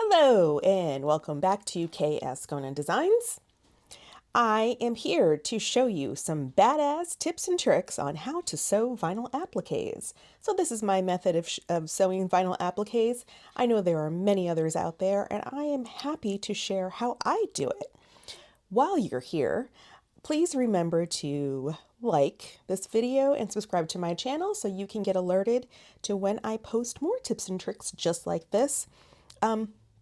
Hello and welcome back to K.Azcona Designs. I am here to show you some badass tips and tricks on how to sew vinyl appliques. So this is my method of sewing vinyl appliques. I know there are many others out there and I am happy to share how I do it. While you're here, please remember to like this video and subscribe to my channel so you can get alerted to when I post more tips and tricks just like this.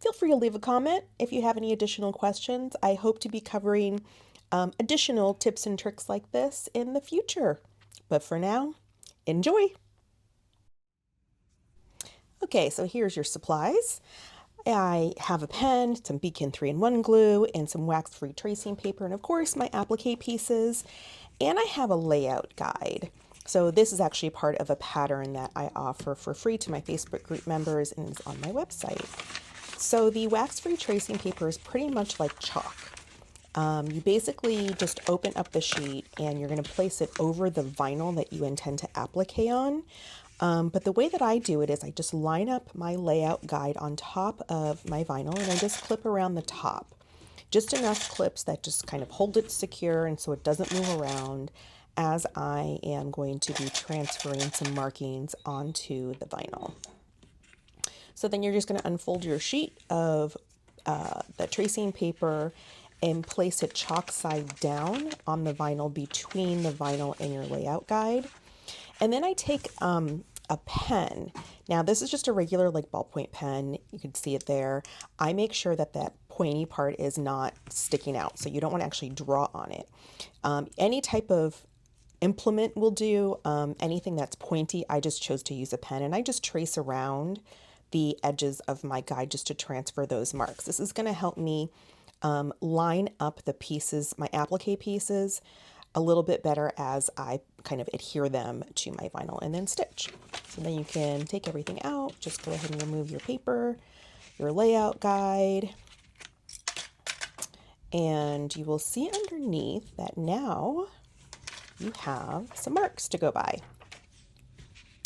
Feel free to leave a comment if you have any additional questions. I hope to be covering additional tips and tricks like this in the future. But for now, enjoy! Okay, so here's your supplies. I have a pen, some Beacon 3-in-1 glue, and some wax-free tracing paper, and of course my applique pieces. And I have a layout guide. So this is actually part of a pattern that I offer for free to my Facebook group members and is on my website. So the wax-free tracing paper is pretty much like chalk. You basically just open up the sheet and you're going to place it over the vinyl that you intend to applique on. But the way that I do it is I just line up my layout guide on top of my vinyl and I just clip around the top. Just enough clips that just kind of hold it secure and so it doesn't move around as I am going to be transferring some markings onto the vinyl. So then you're just going to unfold your sheet of the tracing paper and place it chalk side down on the vinyl between the vinyl and your layout guide. And then I take a pen. Now this is just a regular like ballpoint pen. You can see it there. I make sure that that pointy part is not sticking out. So you don't want to actually draw on it. Any type of implement will do. Anything that's pointy, I just chose to use a pen and I just trace around the edges of my guide just to transfer those marks. This is going to help me line up the pieces, my applique pieces, a little bit better as I kind of adhere them to my vinyl and then stitch. So then you can take everything out, just go ahead and remove your paper, your layout guide, and you will see underneath that now you have some marks to go by.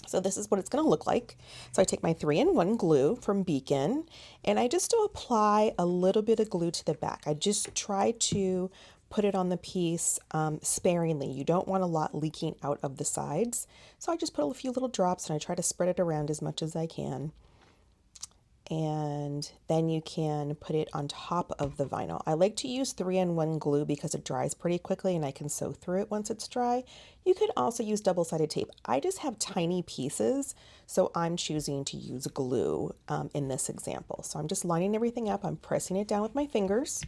So this is what it's going to look like. So I take my 3-in-1 glue from Beacon and I just apply a little bit of glue to the back. I just try to put it on the piece sparingly. You don't want a lot leaking out of the sides. So I just put a few little drops and I try to spread it around as much as I can. And then you can put it on top of the vinyl. I like to use 3-in-1 glue because it dries pretty quickly and I can sew through it once it's dry. You could also use double-sided tape. I just have tiny pieces, so I'm choosing to use glue in this example. So I'm just lining everything up. I'm pressing it down with my fingers.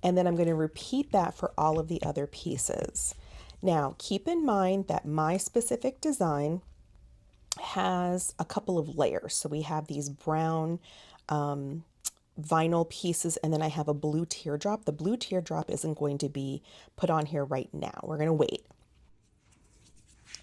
And then I'm going to repeat that for all of the other pieces. Now, keep in mind that my specific design has a couple of layers. So we have these brown vinyl pieces and then I have a blue teardrop. The blue teardrop isn't going to be put on here right now. We're going to wait.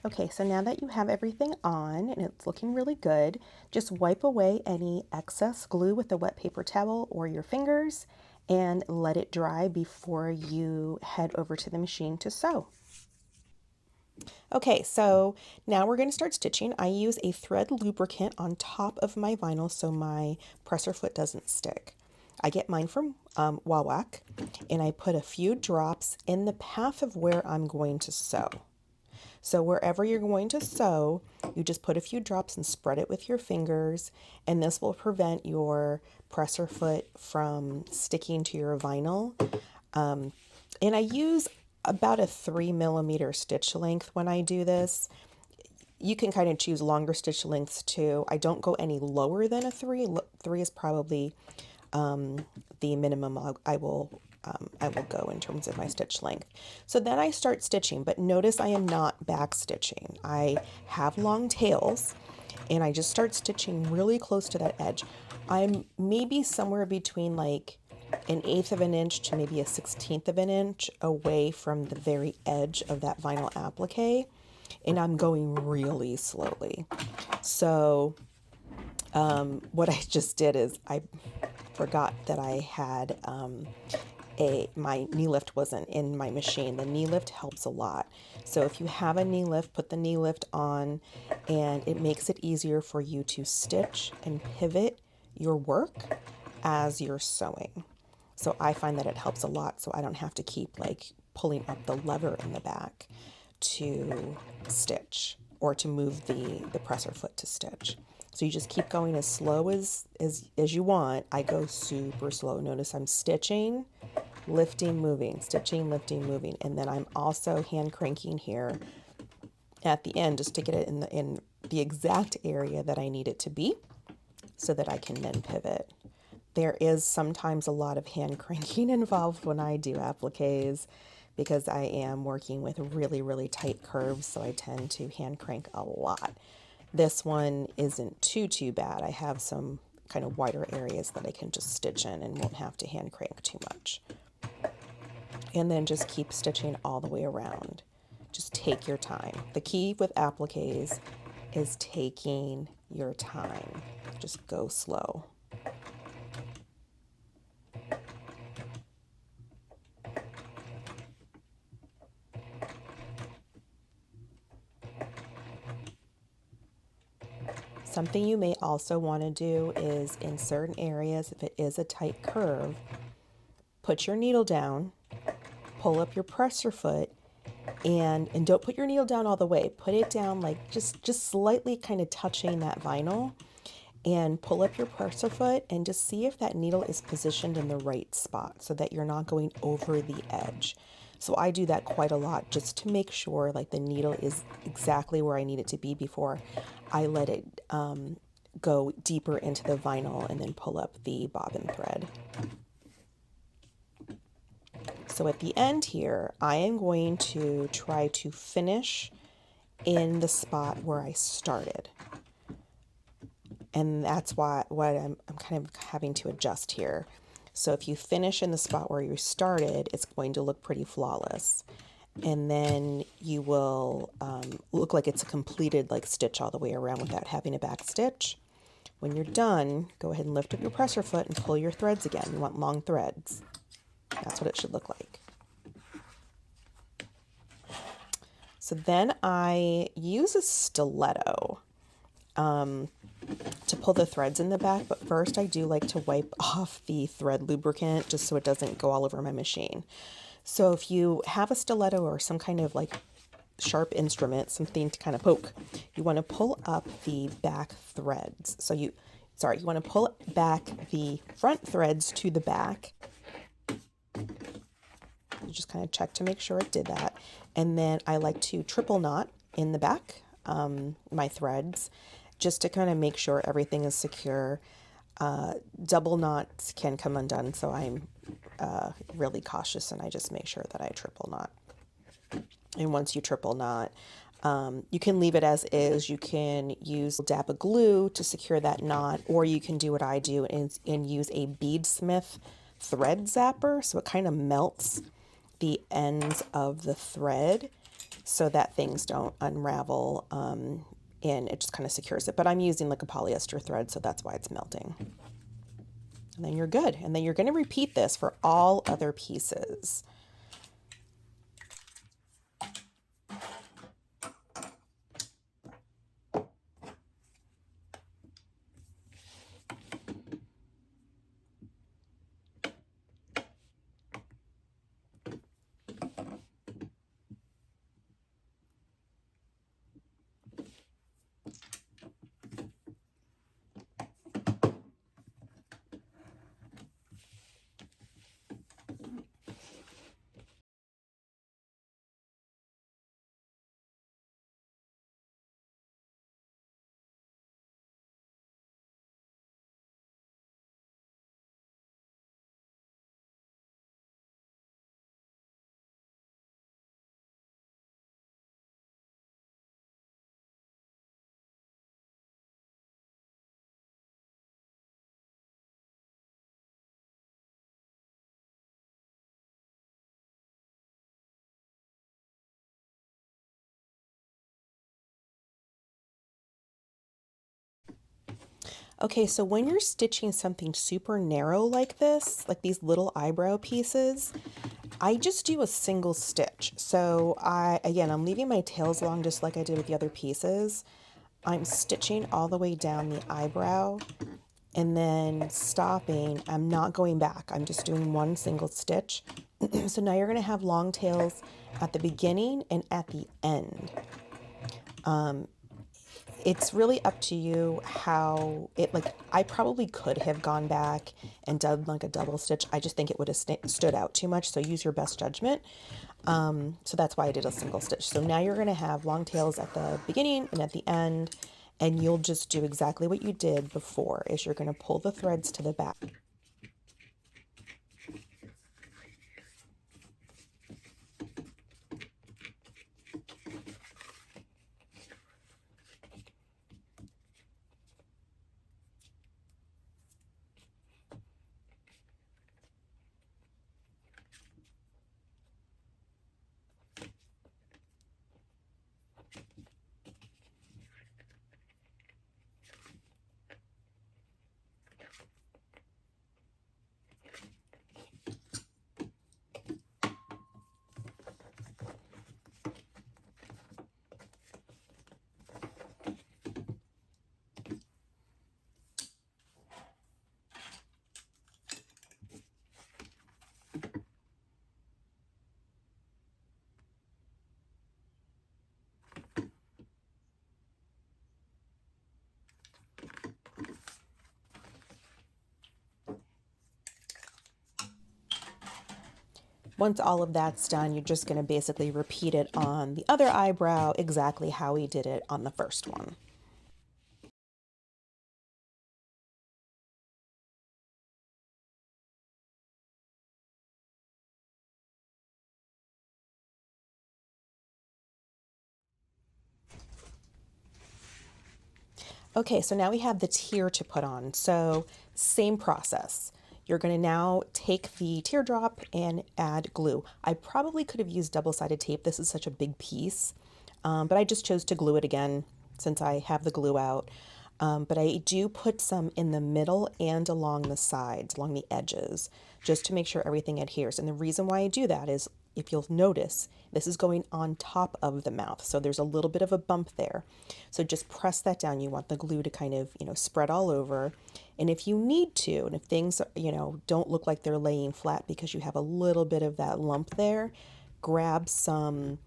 Okay, so now that you have everything on and it's looking really good, just wipe away any excess glue with a wet paper towel or your fingers and let it dry before you head over to the machine to sew. Okay, so now we're going to start stitching. I use a thread lubricant on top of my vinyl so my presser foot doesn't stick. I get mine from Wawak and I put a few drops in the path of where I'm going to sew. So wherever you're going to sew, you just put a few drops and spread it with your fingers, and this will prevent your presser foot from sticking to your vinyl. And I use about a 3mm stitch length when I do this. You can kind of choose longer stitch lengths too. I don't go any lower than a 3. 3 is probably the minimum I will go in terms of my stitch length. So then I start stitching, but notice I am not back stitching. I have long tails and I just start stitching really close to that edge. I'm maybe somewhere between like 1/8 of an inch to maybe 1/16 of an inch away from the very edge of that vinyl applique, and I'm going really slowly. So what I just did is I forgot that I had my knee lift wasn't in my machine. The knee lift helps a lot. So if you have a knee lift, put the knee lift on, and it makes it easier for you to stitch and pivot your work as you're sewing. So I find that it helps a lot, so I don't have to keep like pulling up the lever in the back to stitch or to move the presser foot to stitch. So you just keep going as slow as you want. I go super slow. Notice I'm stitching, lifting, moving, stitching, lifting, moving. And then I'm also hand cranking here at the end just to get it in the exact area that I need it to be so that I can then pivot. There is sometimes a lot of hand cranking involved when I do appliques because I am working with really, really tight curves, so I tend to hand crank a lot. This one isn't too bad. I have some kind of wider areas that I can just stitch in and won't have to hand crank too much. And then just keep stitching all the way around. Just take your time. The key with appliques is taking your time. Just go slow. Something you may also want to do is in certain areas, if it is a tight curve, put your needle down, pull up your presser foot, and don't put your needle down all the way. Put it down like just slightly kind of touching that vinyl, and pull up your presser foot and just see if that needle is positioned in the right spot so that you're not going over the edge. So I do that quite a lot just to make sure like the needle is exactly where I need it to be before I let it go deeper into the vinyl and then pull up the bobbin thread. So at the end here, I am going to try to finish in the spot where I started. And that's what I'm kind of having to adjust here. So if you finish in the spot where you started, it's going to look pretty flawless. And then you will look like it's a completed like stitch all the way around without having a back stitch. When you're done, go ahead and lift up your presser foot and pull your threads again. You want long threads. That's what it should look like. So then I use a stiletto to pull the threads in the back, but first I do like to wipe off the thread lubricant just so it doesn't go all over my machine. So if you have a stiletto or some kind of like sharp instrument, something to kind of poke, you want to pull up the back threads. So you want to pull back the front threads to the back. You just kind of check to make sure it did that. And then I like to triple knot in the back, my threads, just to kind of make sure everything is secure. Double knots can come undone, so I'm really cautious and I just make sure that I triple knot. And once you triple knot, you can leave it as is. You can use a dab of glue to secure that knot, or you can do what I do and use a beadsmith thread zapper, so it kind of melts the ends of the thread so that things don't unravel, and it just kind of secures it. But I'm using like a polyester thread, so that's why it's melting. And then you're good. And then you're going to repeat this for all other pieces. Okay, so when you're stitching something super narrow like this, like these little eyebrow pieces, I just do a single stitch. So I'm leaving my tails long just like I did with the other pieces. I'm stitching all the way down the eyebrow, and then stopping. I'm not going back. I'm just doing one single stitch. So now you're going to have long tails at the beginning and at the end. It's really up to you how it, like, I probably could have gone back and done like a double stitch. I just think it would have stood out too much. So use your best judgment. So that's why I did a single stitch. So now you're going to have long tails at the beginning and at the end, and you'll just do exactly what you did before, is you're going to pull the threads to the back. Once all of that's done, you're just going to basically repeat it on the other eyebrow exactly how we did it on the first one. Okay, so now we have the tear to put on. So same process. You're going to now take the teardrop and add glue. I probably could have used double-sided tape. This is such a big piece, but I just chose to glue it again since I have the glue out. But I do put some in the middle and along the sides, along the edges, just to make sure everything adheres. And the reason why I do that is, if you'll notice, this is going on top of the mouth. So there's a little bit of a bump there. So just press that down. You want the glue to kind of, spread all over. And if you need to, and if things, don't look like they're laying flat because you have a little bit of that lump there, grab some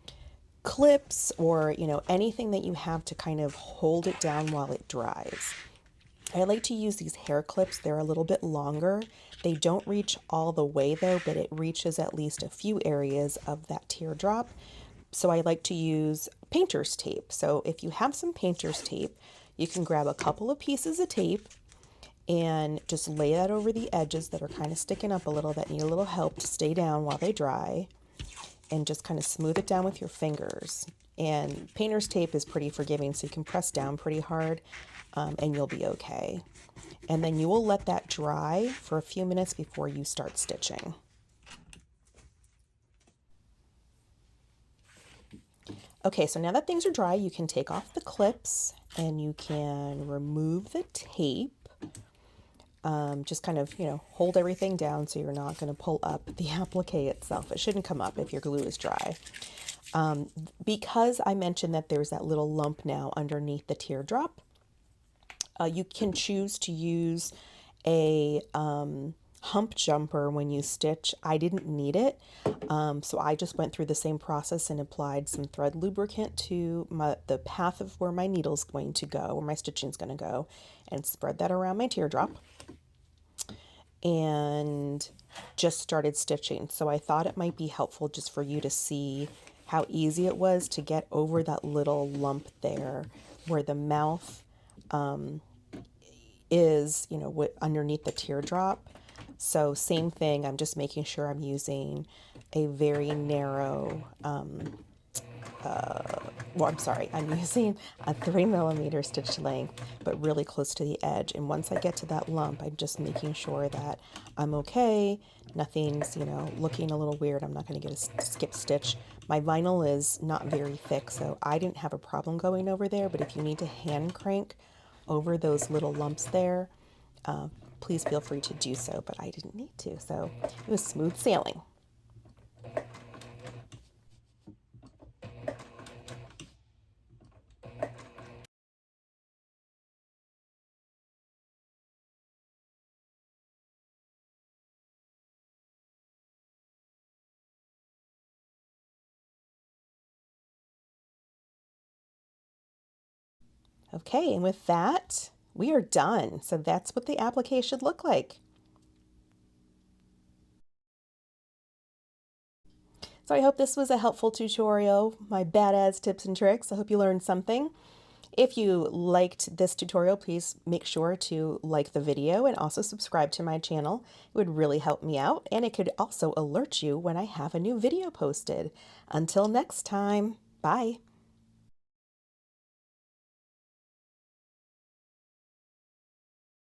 clips or, anything that you have to kind of hold it down while it dries. I like to use these hair clips. They're a little bit longer. They don't reach all the way though, but it reaches at least a few areas of that teardrop. So I like to use painter's tape. So if you have some painter's tape, you can grab a couple of pieces of tape and just lay that over the edges that are kind of sticking up a little, that need a little help to stay down while they dry, and just kind of smooth it down with your fingers. And painter's tape is pretty forgiving, so you can press down pretty hard and you'll be okay. And then you will let that dry for a few minutes before you start stitching. Okay, so now that things are dry, you can take off the clips and you can remove the tape. Just kind of, hold everything down so you're not going to pull up the applique itself. It shouldn't come up if your glue is dry. Because I mentioned that there's that little lump now underneath the teardrop, you can choose to use a hump jumper when you stitch. I didn't need it, so I just went through the same process and applied some thread lubricant to the path of where my needle's going to go, where my stitching's going to go, and spread that around my teardrop and just started stitching. So I thought it might be helpful just for you to see how easy it was to get over that little lump there where the mouth is, underneath the teardrop. So same thing, I'm just making sure I'm using a very narrow, I'm using a 3mm stitch length, but really close to the edge. And once I get to that lump, I'm just making sure that I'm okay. Nothing's, looking a little weird. I'm not going to get a skip stitch. My vinyl is not very thick, so I didn't have a problem going over there. But if you need to hand crank over those little lumps there, please feel free to do so. But I didn't need to, so it was smooth sailing. Okay, and with that, we are done. So that's what the applique should look like. So I hope this was a helpful tutorial, my Bad.Az tips and tricks. I hope you learned something. If you liked this tutorial, please make sure to like the video and also subscribe to my channel. It would really help me out, and it could also alert you when I have a new video posted. Until next time, bye.